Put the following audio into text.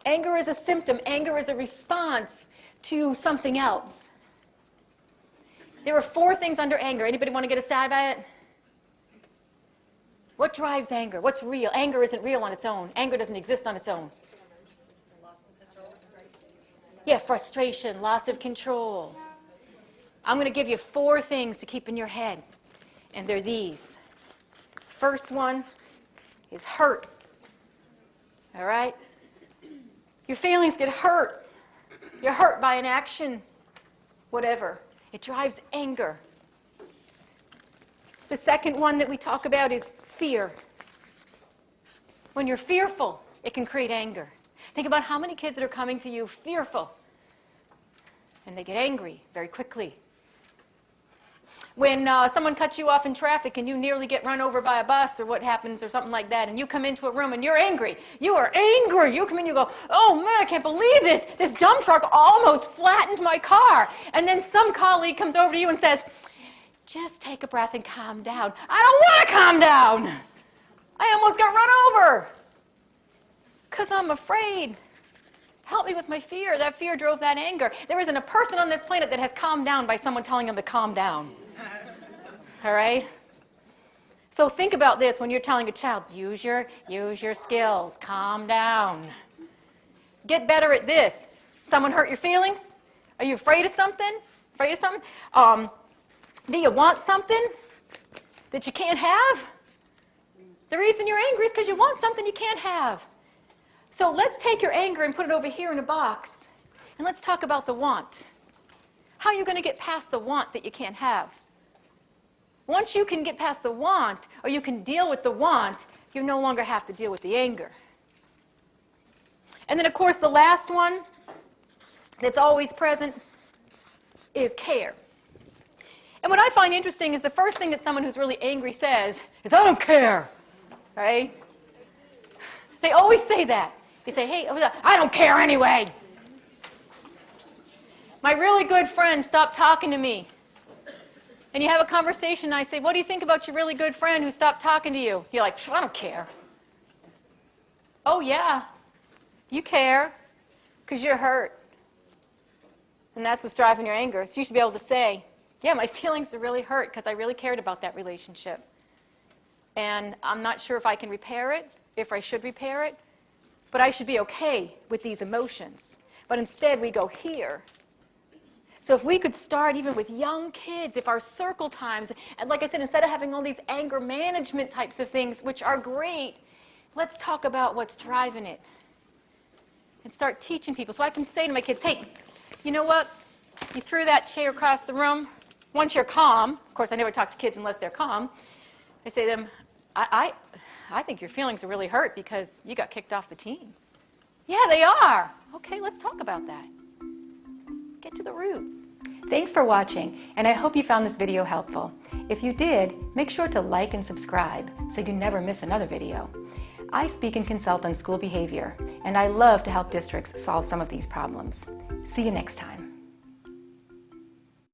Anger is a symptom. Anger is a response to something else. There are 4 things under anger. Anybody want to get a stab at it? What drives anger? What's real? Anger isn't real on its own. Anger doesn't exist on its own. Yeah, frustration, loss of control. I'm going to give you 4 things to keep in your head, and they're these. First one is hurt. All right? Your feelings get hurt. You're hurt by an action, whatever. It drives anger. The second one that we talk about is fear. When you're fearful, it can create anger. Think about how many kids that are coming to you fearful, and they get angry very quickly. When someone cuts you off in traffic and you nearly get run over by a bus or what happens or something like that, and you come into a room and you're angry. You are angry. You come in and you go, oh man, I can't believe this. This dump truck almost flattened my car. And then some colleague comes over to you and says, just take a breath and calm down. I don't want to calm down. I almost got run over because I'm afraid. Help me with my fear. That fear drove that anger. There isn't a person on this planet that has calmed down by someone telling them to calm down. All right? So think about this when you're telling a child, use your skills, calm down. Get better at this. Someone hurt your feelings? Are you afraid of something? Do you want something that you can't have? The reason you're angry is because you want something you can't have. So let's take your anger and put it over here in a box, and let's talk about the want. How are you going to get past the want that you can't have? Once you can get past the want, or you can deal with the want, you no longer have to deal with the anger. And then, of course, the last one that's always present is care. And what I find interesting is the first thing that someone who's really angry says is, I don't care, right? They always say that. They say, hey, I don't care anyway. My really good friend stopped talking to me. And you have a conversation, and I say, what do you think about your really good friend who stopped talking to you? You're like, I don't care. Oh, yeah, you care because you're hurt. And that's what's driving your anger. So you should be able to say, yeah, my feelings are really hurt because I really cared about that relationship. And I'm not sure if I can repair it, if I should repair it, but I should be okay with these emotions. But instead, we go here. So if we could start even with young kids, if our circle times, and like I said, instead of having all these anger management types of things, which are great, let's talk about what's driving it and start teaching people. So I can say to my kids, hey, you know what? You threw that chair across the room. Once you're calm, of course, I never talk to kids unless they're calm. I say to them, I think your feelings are really hurt because you got kicked off the team. Yeah, they are. Okay, let's talk about that. Get to the root. Thanks for watching, and I hope you found this video helpful. If you did, make sure to like and subscribe so you never miss another video. I speak and consult on school behavior, and I love to help districts solve some of these problems. See you next time.